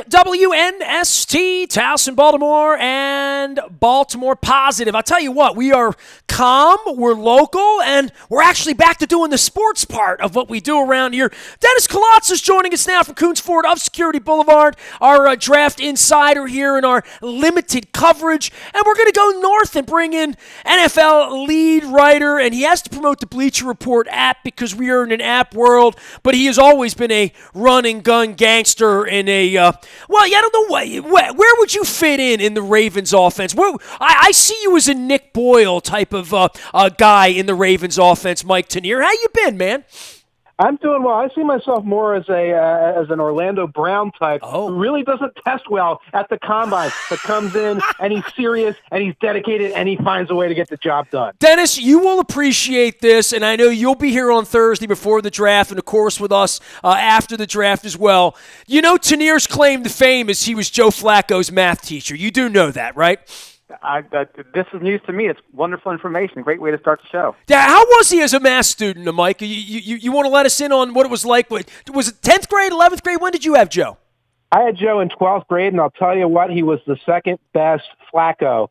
WNST, Towson, Baltimore, and Baltimore Positive. I'll tell you what, we are calm, we're local, and we're actually back to doing the sports part of what we do around here. Dennis Colotz is joining us now from Coons Ford of Security Boulevard, our draft insider here in our limited coverage. And we're going to go north and bring in NFL lead writer, and he has to promote the Bleacher Report app because we are in an app world, but he has always been a run-and-gun gangster in a, I don't know, where would you fit in the Ravens offense? I see you as a Nick Boyle type of guy in the Ravens offense, Mike Tanier. How you been, man? I'm doing well. I see myself more as an Orlando Brown type who really doesn't test well at the combine, but comes in and he's serious and he's dedicated and he finds a way to get the job done. Dennis, you will appreciate this, and I know you'll be here on Thursday before the draft and, of course, with us after the draft as well. You know Tanier's claim to fame is he was Joe Flacco's math teacher. You do know that, right? This is news to me. It's wonderful information. Great way to start the show. Yeah, how was he as a math student, Mike? You want to let us in on what it was like? Was it 10th grade, 11th grade? When did you have Joe? I had Joe in 12th grade, and I'll tell you what, he was the second best Flacco.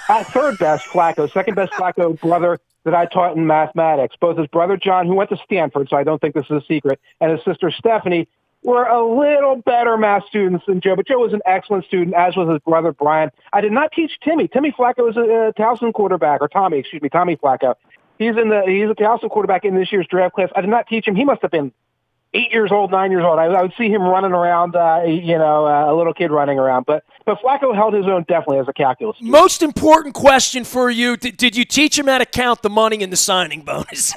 Third best Flacco, second best Flacco brother that I taught in mathematics. Both his brother John, who went to Stanford, so I don't think this is a secret, and his sister Stephanie were a little better math students than Joe, but Joe was an excellent student, as was his brother Brian. I did not teach Timmy. Timmy Flacco is a Towson quarterback, or Tommy Flacco. He's a Towson quarterback in this year's draft class. I did not teach him. He must have been 8 years old, 9 years old. I would see him running around, a little kid running around. But Flacco held his own definitely as a calculus student. Most important question for you, did you teach him how to count the money in the signing bonus?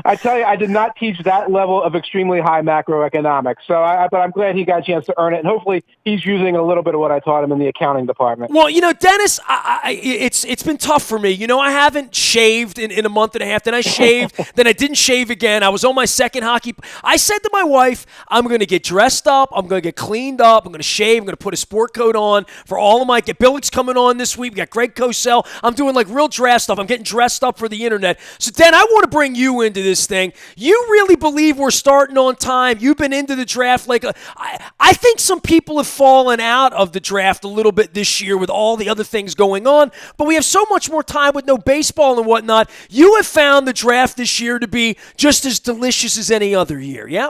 I tell you, I did not teach that level of extremely high macroeconomics. But I'm glad he got a chance to earn it, and hopefully he's using a little bit of what I taught him in the accounting department. Well, Dennis, it's been tough for me. I haven't shaved in a month and a half. Then I shaved. Then I didn't shave again. I was on my second hockey. I said to my wife, I'm going to get dressed up. I'm going to get cleaned up. I'm going to shave. I'm going to put a sport coat on for all of my. Billick's coming on this week. We got Greg Cosell. I'm doing like real dress stuff. I'm getting dressed up for the internet. So, Dan, I want to bring you into this thing. You really believe we're starting on time? You've been into the draft I think some people have fallen out of the draft a little bit this year with all the other things going on, but we have so much more time with no baseball and whatnot. You have found the draft this year to be just as delicious as any other year, yeah?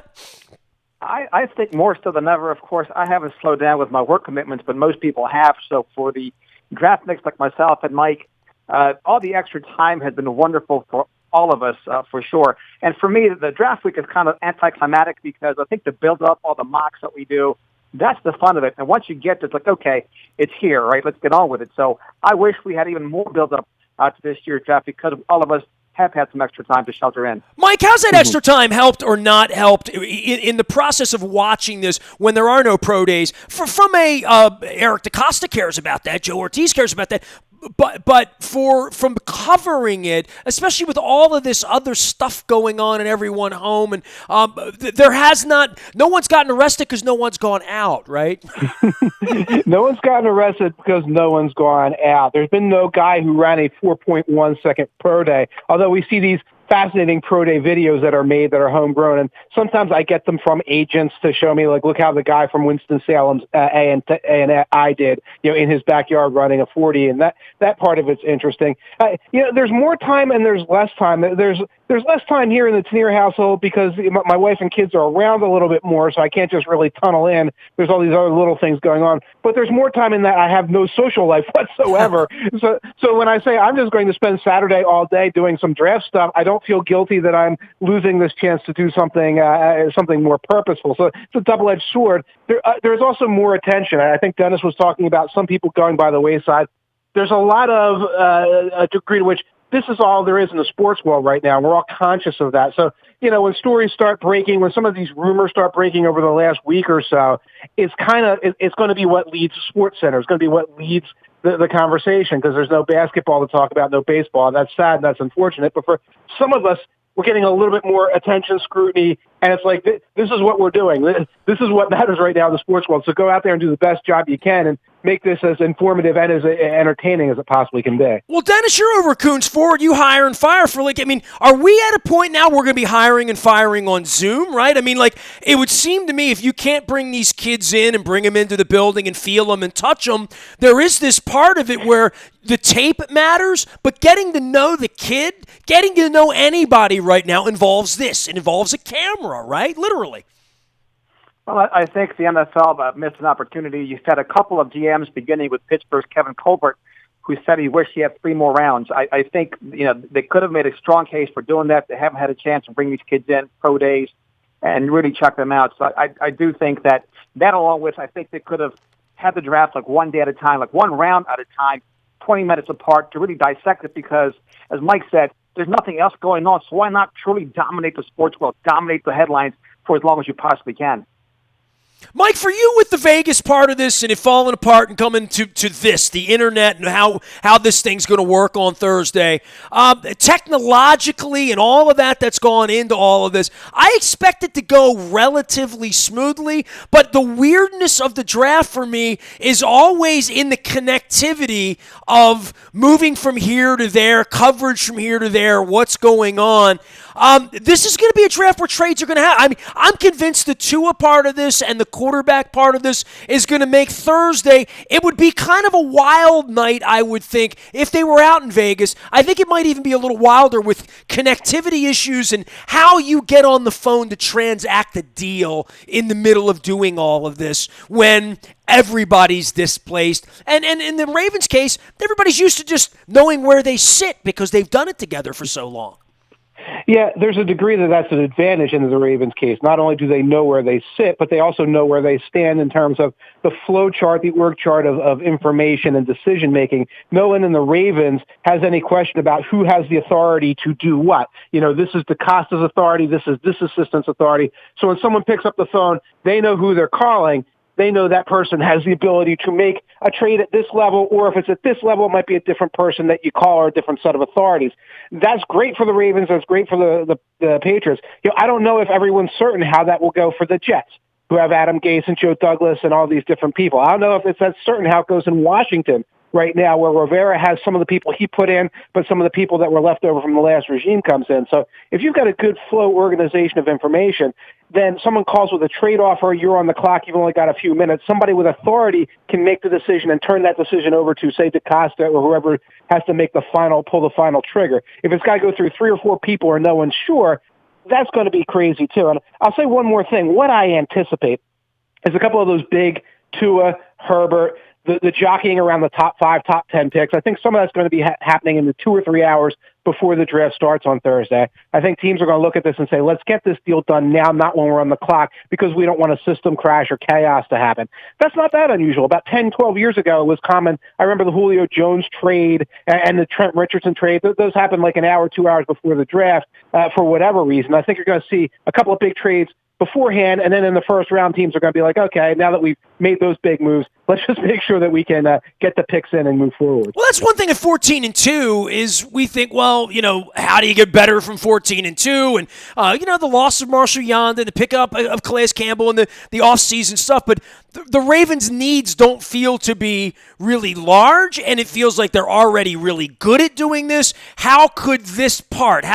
I think more so than ever. Of course, I haven't slowed down with my work commitments, but most people have. So for the draft nicks like myself and Mike, all the extra time has been wonderful for all of us, for sure. And for me, the draft week is kind of anticlimactic because I think to build up all the mocks that we do, that's the fun of it. And once you get to it, it's like, okay, it's here, right? Let's get on with it. So I wish we had even more build-up to this year's draft because all of us have had some extra time to shelter in. Mike, how's that extra time helped or not helped in the process of watching this when there are no pro days? From Eric DeCosta cares about that, Joe Ortiz cares about that, but from covering it, especially with all of this other stuff going on and everyone home, and no one's gotten arrested because no one's gone out, right? No one's gotten arrested because no one's gone out. There's been no guy who ran a 4.1 second pro day, although we see these fascinating pro day videos that are made that are homegrown, and sometimes I get them from agents to show me, like, look how the guy from Winston-Salem's A&I did, in his backyard running a 40, and that part of it's interesting. There's more time and there's less time. There's less time here in the Tanier household because my wife and kids are around a little bit more, so I can't just really tunnel in. There's all these other little things going on, but there's more time in that I have no social life whatsoever. So when I say I'm just going to spend Saturday all day doing some draft stuff, I don't feel guilty that I'm losing this chance to do something more purposeful. So it's a double-edged sword. There's also more attention. I think Dennis was talking about some people going by the wayside. There's a lot of a degree to which this is all there is in the sports world right now. We're all conscious of that. So, when stories start breaking, when some of these rumors start breaking over the last week or so, it's going to be what leads Sports Center. It's going to be what leads the conversation because there's no basketball to talk about, no baseball. That's sad and that's unfortunate. But for some of us, we're getting a little bit more attention, scrutiny, and it's like, this is what we're doing. This is what matters right now in the sports world. So go out there and do the best job you can. And make this as informative and as entertaining as it possibly can be. Well, Dennis, you're over Coons Forward. You hire and fire for are we at a point now we're going to be hiring and firing on Zoom, right? It would seem to me if you can't bring these kids in and bring them into the building and feel them and touch them, there is this part of it where the tape matters, but getting to know the kid, getting to know anybody right now involves this. It involves a camera, right? Literally. Well, I think the NFL missed an opportunity. You had a couple of GMs, beginning with Pittsburgh's Kevin Colbert, who said he wished he had 3 more rounds. I think they could have made a strong case for doing that. They haven't had a chance to bring these kids in pro days and really check them out. So I do think that along with, I think they could have had the draft one day at a time, one round at a time, 20 minutes apart to really dissect it because, as Mike said, there's nothing else going on. So why not truly dominate the sports world, dominate the headlines for as long as you possibly can? Mike, for you with the Vegas part of this and it falling apart and coming to this, the internet and how this thing's going to work on Thursday, technologically and all of that's gone into all of this, I expect it to go relatively smoothly, but the weirdness of the draft for me is always in the connectivity of moving from here to there, coverage from here to there, what's going on. This is going to be a draft where trades are going to happen. I'm convinced the Tua part of this and the quarterback part of this is going to make Thursday. It would be kind of a wild night, I would think, if they were out in Vegas. I think it might even be a little wilder with connectivity issues and how you get on the phone to transact a deal in the middle of doing all of this when everybody's displaced. And in the Ravens case, everybody's used to just knowing where they sit because they've done it together for so long. Yeah, there's a degree that's an advantage in the Ravens case. Not only do they know where they sit, but they also know where they stand in terms of the flow chart, the org chart of information and decision-making. No one in the Ravens has any question about who has the authority to do what. This is DaCosta's authority, this is this assistant's authority. So when someone picks up the phone, they know who they're calling. They know that person has the ability to make a trade at this level, or if it's at this level, it might be a different person that you call or a different set of authorities. That's great for the Ravens. That's great for the Patriots. I don't know if everyone's certain how that will go for the Jets, who have Adam Gase and Joe Douglas and all these different people. I don't know if it's that certain how it goes in Washington right now, where Rivera has some of the people he put in, but some of the people that were left over from the last regime comes in. So if you've got a good flow organization of information, then someone calls with a trade offer, you're on the clock, you've only got a few minutes. Somebody with authority can make the decision and turn that decision over to, say, DaCosta or whoever has to pull the final trigger. If it's got to go through 3 or 4 people or no one's sure, that's going to be crazy too. And I'll say one more thing. What I anticipate is a couple of those big Tua, Herbert, the jockeying around the top 5, top 10 picks. I think some of that's going to be happening in the 2 or 3 hours before the draft starts on Thursday. I think teams are going to look at this and say, let's get this deal done now, not when we're on the clock, because we don't want a system crash or chaos to happen. That's not that unusual. About 10, 12 years ago, it was common. I remember the Julio Jones trade and the Trent Richardson trade. Those happened like an hour, 2 hours before the draft for whatever reason. I think you're going to see a couple of big trades beforehand, and then in the first round, teams are going to be like, okay, now that we've made those big moves, let's just make sure that we can get the picks in and move forward. Well, that's one thing at 14-2 is we think, well, how do you get better from 14-2? And, the loss of Marshall Yanda, the pickup of Calais Campbell and the offseason stuff. But the Ravens' needs don't feel to be really large, and it feels like they're already really good at doing this. How could this part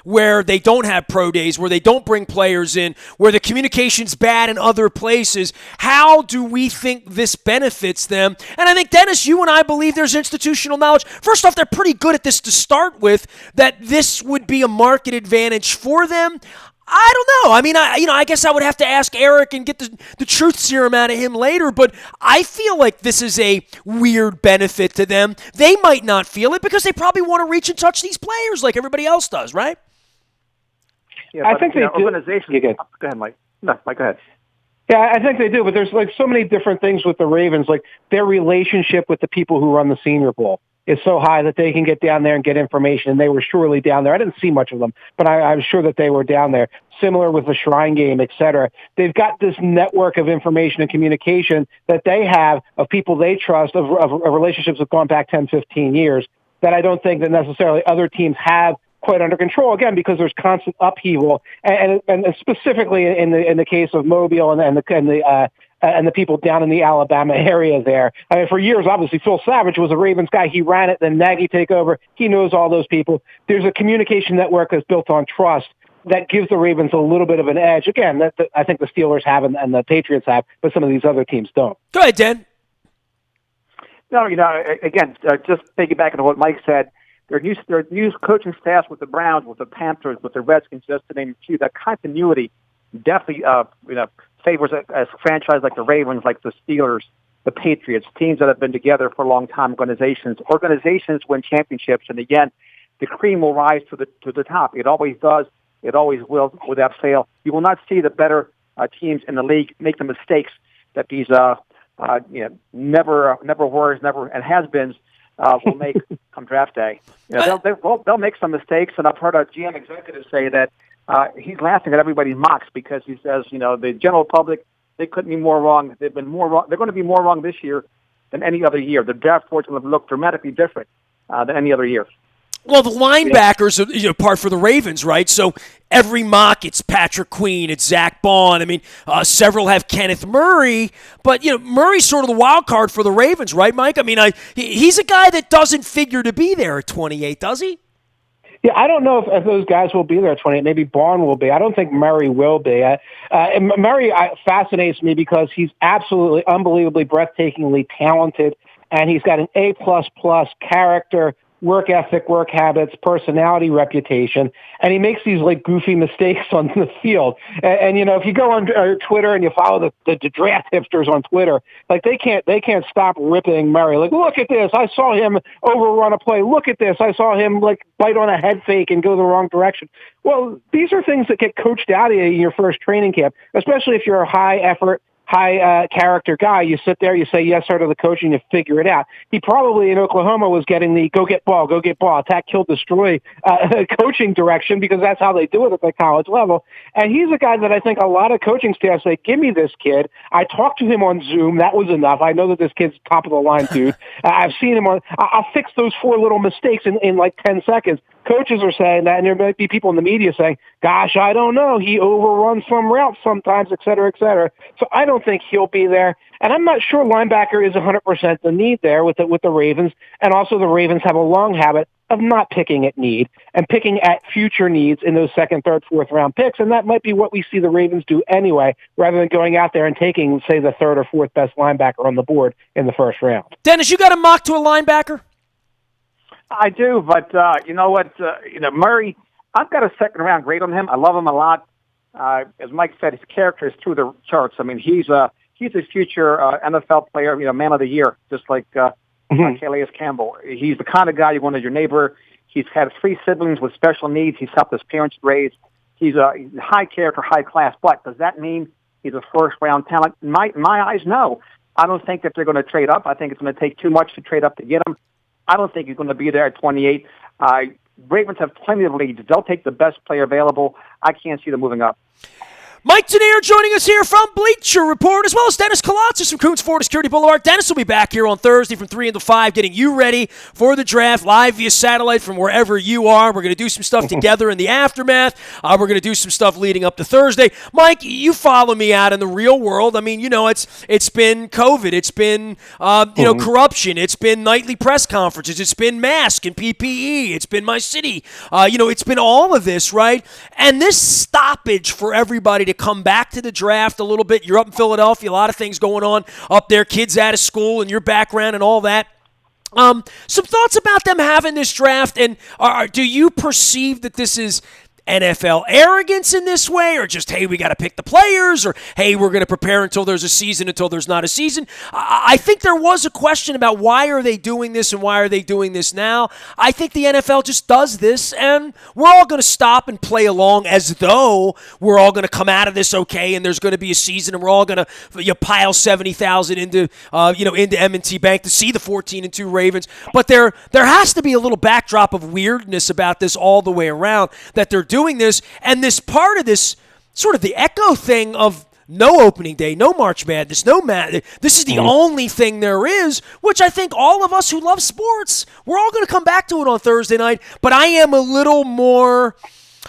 where they don't have pro days, where they don't bring players in, where the communication's bad in other places, how do we think this benefits them? And I think, Dennis, you and I believe there's institutional knowledge. First off, they're pretty good at this to start with, that this would be a market advantage for them. I don't know. I mean, I guess I would have to ask Eric and get the truth serum out of him later, but I feel like this is a weird benefit to them. They might not feel it because they probably want to reach and touch these players like everybody else does, right? Yeah, I think they do. Organizations. Go ahead, Mike. No, Mike, go ahead. Yeah, I think they do, but there's so many different things with the Ravens, like their relationship with the people who run the Senior Bowl is so high that they can get down there and get information, and they were surely down there. I didn't see much of them, but I'm sure that they were down there. Similar with the Shrine Game, et cetera. They've got this network of information and communication that they have of people they trust, of relationships that have gone back 10, 15 years, that I don't think that necessarily other teams have quite under control, again, because there's constant upheaval, and specifically in the case of Mobile and the and the people down in the Alabama area there. I mean, for years, obviously, Phil Savage was a Ravens guy. He ran it, then Nagy take over. He knows all those people. There's a communication network that's built on trust that gives the Ravens a little bit of an edge. Again, that I think the Steelers have and the Patriots have, but some of these other teams don't. Go ahead, Dan. No, again, just piggybacking on what Mike said, there are new coaching staffs with the Browns, with the Panthers, with the Redskins, just to name a few. That continuity definitely, favors a franchise like the Ravens, like the Steelers, the Patriots, teams that have been together for a long time. Organizations win championships, and again, the cream will rise to the top. It always does. It always will, without fail. You will not see the better teams in the league make the mistakes that these never were, never and has-beens will make come draft day. They'll make some mistakes, and I've heard a GM executive say that he's laughing at everybody's mocks because he says, the general public, they couldn't be more wrong. They've been more wrong. They're going to be more wrong this year than any other year. The draft boards will look dramatically different than any other year. Well, the linebackers are part for the Ravens, right? So every mock, it's Patrick Queen, it's Zach Bond. I mean, several have Kenneth Murray, but Murray's sort of the wild card for the Ravens, right, Mike? I mean, he's a guy that doesn't figure to be there at 28, does he? Yeah, I don't know if those guys will be there at 28. Maybe Bond will be. I don't think Murray will be. And Murray fascinates me because he's absolutely, unbelievably, breathtakingly talented, and he's got an A++ character, work ethic, work habits, personality, reputation, and he makes these goofy mistakes on the field. And if you go on Twitter and you follow the draft hipsters on Twitter, they can't stop ripping Murray. Look at this, I saw him overrun a play. Look at this, I saw him bite on a head fake and go the wrong direction. Well, these are things that get coached out of you in your first training camp, especially if you're a high effort, high character guy. You sit there, you say yes sir to the coach, and you figure it out. He probably in Oklahoma was getting the go get ball, attack, kill, destroy coaching direction because that's how they do it at the college level. And he's a guy that I think a lot of coaching staff say, give me this kid. I talked to him on Zoom. That was enough. I know that this kid's top of the line dude. I've seen him I'll fix those 4 little mistakes in 10 seconds. Coaches are saying that, and there might be people in the media saying, gosh, I don't know. He overruns some routes sometimes, et cetera, et cetera. So I don't think he'll be there. And I'm not sure linebacker is 100% the need there with the Ravens. And also the Ravens have a long habit of not picking at need and picking at future needs in those 2nd, 3rd, 4th round picks. And that might be what we see the Ravens do anyway, rather than going out there and taking, say, the 3rd or 4th best linebacker on the board in the 1st round. Dennis, you got a mock to a linebacker? I do, but you know what? Murray, I've got a 2nd-round grade on him. I love him a lot. As Mike said, his character is through the charts. I mean, he's a future NFL player, man of the year, just like Calais Campbell. He's the kind of guy you want as your neighbor. He's had 3 siblings with special needs. He's helped his parents raise. He's a high character, high class. But does that mean he's a 1st-round talent? In my eyes, no. I don't think that they're going to trade up. I think it's going to take too much to trade up to get him. I don't think he's going to be there at 28. Ravens have plenty of leads. They'll take the best player available. I can't see them moving up. Mike Tanier joining us here from Bleacher Report, as well as Dennis Kolotzis from Coons Florida Security Boulevard. Dennis will be back here on Thursday from 3 until 5, getting you ready for the draft live via satellite from wherever you are. We're going to do some stuff together in the aftermath. We're going to do some stuff leading up to Thursday. Mike, you follow me out in the real world. I mean, it's been COVID. It's been, corruption. It's been nightly press conferences. It's been mask and PPE. It's been my city. It's been all of this, right? And this stoppage for everybody to come back to the draft a little bit. You're up in Philadelphia, a lot of things going on up there, kids out of school and your background and all that. Some thoughts about them having this draft, and do you perceive that this is NFL arrogance in this way, or just, hey, we got to pick the players, or, hey, we're going to prepare until there's a season, until there's not a season? I think there was a question about why are they doing this and why are they doing this now. I think the NFL just does this, and we're all going to stop and play along as though we're all going to come out of this okay, and there's going to be a season, and we're all going to pile 70,000 into M&T Bank to see the 14-2 Ravens. But there has to be a little backdrop of weirdness about this all the way around, that they're doing this, and this part of this sort of the echo thing of no opening day, no March Madness, this is the only thing there is, which I think all of us who love sports, we're all going to come back to it on Thursday night, but I am a little more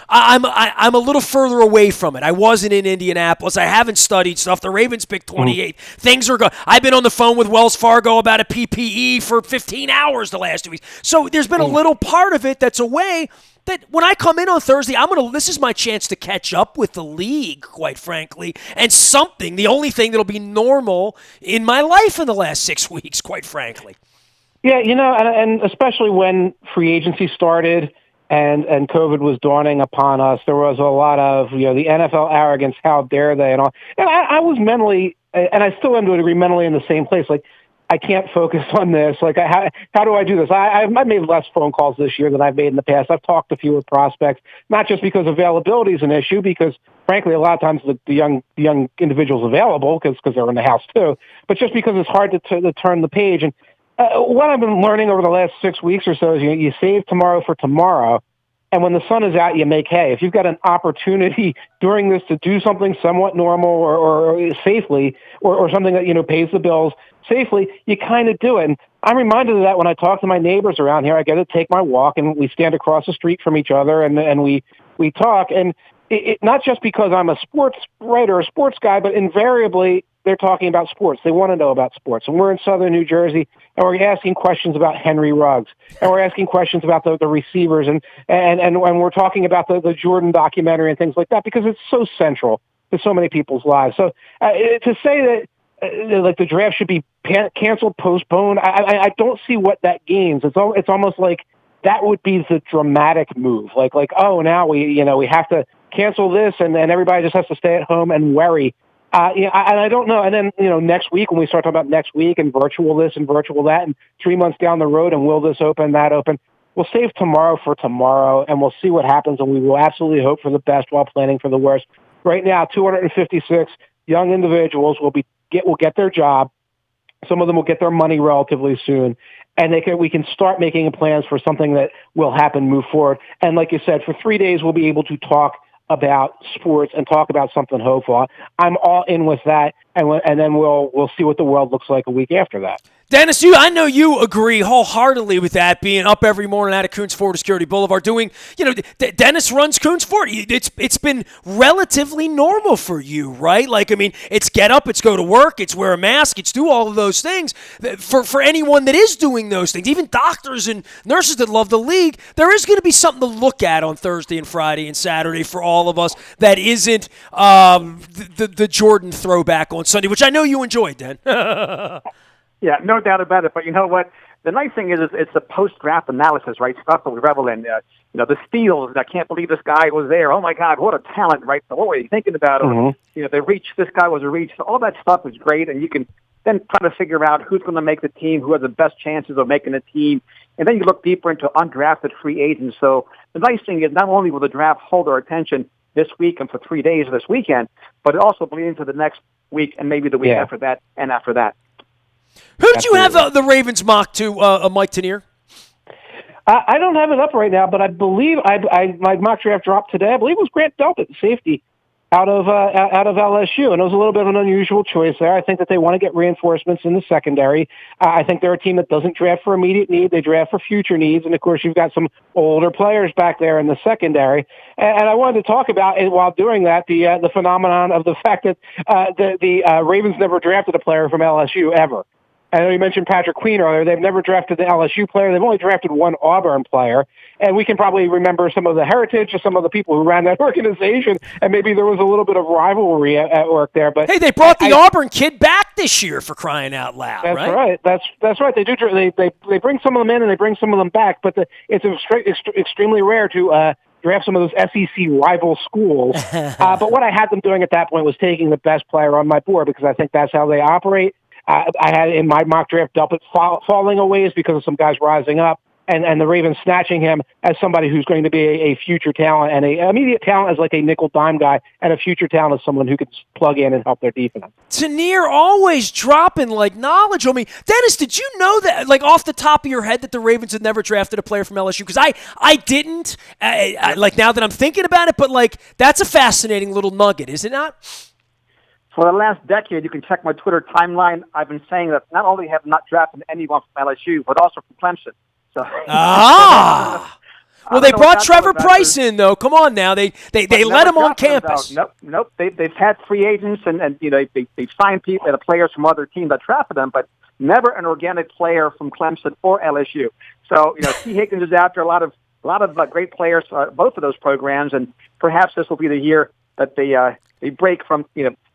I'm a little further away from it. I wasn't in Indianapolis. I haven't studied stuff. The Ravens picked 28. Things are good. I've been on the phone with Wells Fargo about a PPE for 15 hours the last 2 weeks. So there's been a little part of it that's away. That when I come in on Thursday, this is my chance to catch up with the league, quite frankly, and the only thing that'll be normal in my life in the last 6 weeks, quite frankly. Yeah, and especially when free agency started and COVID was dawning upon us, there was a lot of, the NFL arrogance, how dare they, and all. And I was mentally, and I still am to a degree mentally in the same place, like, I can't focus on this. Like, how do I do this? I've made less phone calls this year than I've made in the past. I've talked to fewer prospects, not just because availability is an issue, because frankly, a lot of times the young individuals available because they're in the house too, but just because it's hard to turn the page. And what I've been learning over the last 6 weeks or so is you save tomorrow for tomorrow. And when the sun is out, you make hay. If you've got an opportunity during this to do something somewhat normal or safely or something that, pays the bills safely, you kind of do it. And I'm reminded of that when I talk to my neighbors around here. I get to take my walk, and we stand across the street from each other, and we talk. And it not just because I'm a sports writer or a sports guy, but invariably they're talking about sports. They want to know about sports. And we're in southern New Jersey, and we're asking questions about Henry Ruggs, and we're asking questions about the receivers, and we're talking about the Jordan documentary and things like that, because it's so central to so many people's lives. So to say that like the draft should be canceled, postponed, I don't see what that gains. It's almost like that would be the dramatic move. Like oh, now we have to cancel this, and then everybody just has to stay at home and worry. And I don't know. And then, next week when we start talking about next week and virtual this and virtual that, and 3 months down the road, and will this open, that open, we'll save tomorrow for tomorrow, and we'll see what happens, and we will absolutely hope for the best while planning for the worst. Right now, 256 young individuals will get their job. Some of them will get their money relatively soon, and we can start making plans for something that will happen, move forward. And like you said, for 3 days, we'll be able to talk about sports and talk about something hopeful. I'm all in with that, and then we'll see what the world looks like a week after that. Dennis, I know you agree wholeheartedly with that, being up every morning out of Coons Ford to Security Boulevard doing, Dennis runs Coons Ford. It's been relatively normal for you, right? Like, I mean, it's get up, it's go to work, it's wear a mask, it's do all of those things. For anyone that is doing those things, even doctors and nurses that love the league, there is going to be something to look at on Thursday and Friday and Saturday for all of us that isn't the Jordan throwback on Sunday, which I know you enjoyed, Dan. Yeah, no doubt about it. But you know what? The nice thing is it's a post-draft analysis, right? Stuff that we revel in. The steals. I can't believe this guy was there. Oh, my God, what a talent, right? So what were you thinking about? Mm-hmm. Or, the reach, this guy was a reach. So all that stuff is great, and you can then try to figure out who's going to make the team, who has the best chances of making the team. And then you look deeper into undrafted free agents. So the nice thing is not only will the draft hold our attention this week and for 3 days this weekend, but it also bleeds into the next week and maybe the week after that and after that. Who did you have the Ravens mock to, Mike Tanier? I don't have it up right now, but I believe my mock draft dropped today. I believe it was Grant Delpit, safety, out of LSU, and it was a little bit of an unusual choice there. I think that they want to get reinforcements in the secondary. I think they're a team that doesn't draft for immediate need; they draft for future needs. And of course, you've got some older players back there in the secondary. And I wanted to talk about, and while doing that, the phenomenon of the fact that the Ravens never drafted a player from LSU ever. I know you mentioned Patrick Queen earlier. They've never drafted the LSU player. They've only drafted one Auburn player. And we can probably remember some of the heritage of some of the people who ran that organization, and maybe there was a little bit of rivalry at work there. But hey, they brought the Auburn kid back this year, for crying out loud, that's right? That's right. They do. They bring some of them in and they bring some of them back, but it's extremely rare to draft some of those SEC rival schools. But what I had them doing at that point was taking the best player on my board, because I think that's how they operate. I had in my mock draft Delpit falling a ways because of some guys rising up, and the Ravens snatching him as somebody who's going to be a future talent, and a immediate talent as like a nickel dime guy, and a future talent as someone who could plug in and help their defense. Tanier always dropping like knowledge on me. Dennis, did you know that, like off the top of your head, that the Ravens had never drafted a player from LSU? Because I didn't. Like now that I'm thinking about it, but like that's a fascinating little nugget, is it not? For the last decade, you can check my Twitter timeline. I've been saying that not only have not drafted anyone from LSU, but also from Clemson. So, Well, they brought Trevor Price in, though. Come on now. They let him on campus. Nope. They've had free agents and they signed people, the players from other teams that drafted them, but never an organic player from Clemson or LSU. So, T. Higgins is out there. A lot of great players, both of those programs, and perhaps this will be the year that they break from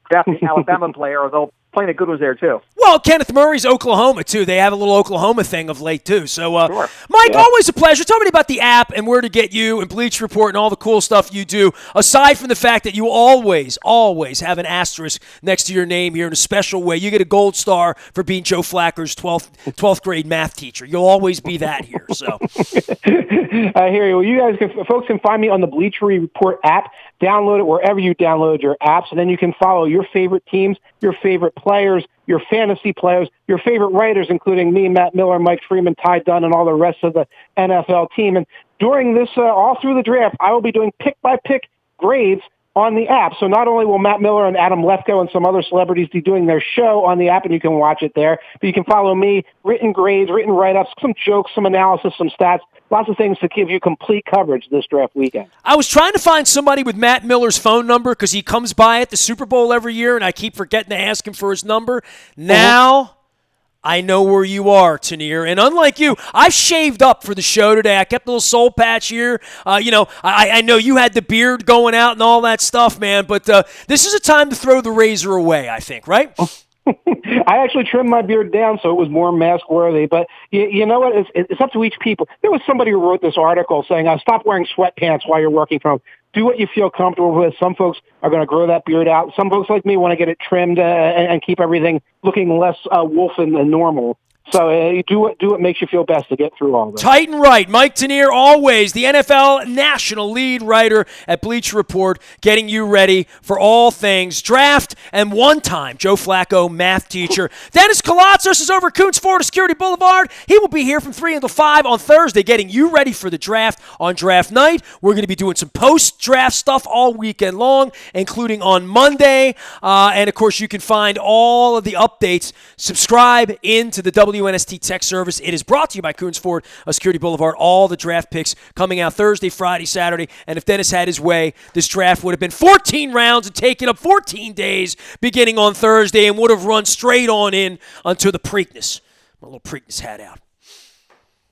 drafting an Alabama player, although plenty of good ones there too. Well, Kenneth Murray's Oklahoma too. They have a little Oklahoma thing of late too. So, Sure. Mike, always a pleasure. Tell me about the app and where to get you and Bleacher Report and all the cool stuff you do. Aside from the fact that you always have an asterisk next to your name here in a special way. You get a gold star for being Joe Flacco's 12th grade math teacher. You'll always be that here. So, I hear you. Well, folks can find me on the Bleacher Report app. Download it wherever you download your apps, and then you can follow your favorite teams, your favorite players, your fantasy players, your favorite writers, including me, Matt Miller, Mike Freeman, Ty Dunn, and all the rest of the NFL team. And during this, all through the draft, I will be doing pick-by-pick grades on the app. So not only will Matt Miller and Adam Lefkoe and some other celebrities be doing their show on the app, and you can watch it there, but you can follow me, written grades, written write-ups, some jokes, some analysis, some stats, lots of things to give you complete coverage this draft weekend. I was trying to find somebody with Matt Miller's phone number because he comes by at the Super Bowl every year, and I keep forgetting to ask him for his number. Now I know where you are, Tanier. And unlike you, I've shaved up for the show today. I kept a little soul patch here. I know you had the beard going out and all that stuff, man. But this is a time to throw the razor away, I think, right? I actually trimmed my beard down so it was more mask-worthy. But you know what? It's up to each people. There was somebody who wrote this article saying, stop wearing sweatpants while you're working from home. Do what you feel comfortable with. Some folks are going to grow that beard out. Some folks like me want to get it trimmed and keep everything looking less wolfen than normal. So you do what makes you feel best to get through all this. Tight and right. Mike Tanier, always the NFL national lead writer at Bleacher Report, getting you ready for all things draft and one-time Joe Flacco math teacher. Dennis Colotsos is over at Coons Florida Security Boulevard. He will be here from 3 until 5 on Thursday, getting you ready for the draft on draft night. We're going to be doing some post-draft stuff all weekend long, including on Monday. And, of course, you can find all of the updates. Subscribe into the WNST Tech Service. It is brought to you by Coons Ford, Security Boulevard. All the draft picks coming out Thursday, Friday, Saturday. And if Dennis had his way, this draft would have been 14 rounds and taken up 14 days beginning on Thursday and would have run straight on in until the Preakness. My little Preakness hat out.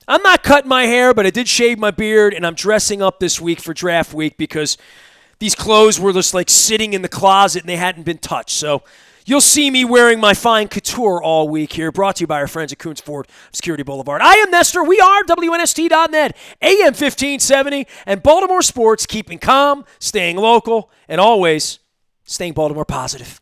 I'm not cutting my hair, but I did shave my beard, and I'm dressing up this week for draft week because these clothes were just like sitting in the closet and they hadn't been touched. So you'll see me wearing my fine couture all week here, brought to you by our friends at Coons Ford Security Boulevard. I am Nestor. We are WNST.net, AM 1570, and Baltimore sports, keeping calm, staying local, and always staying Baltimore positive.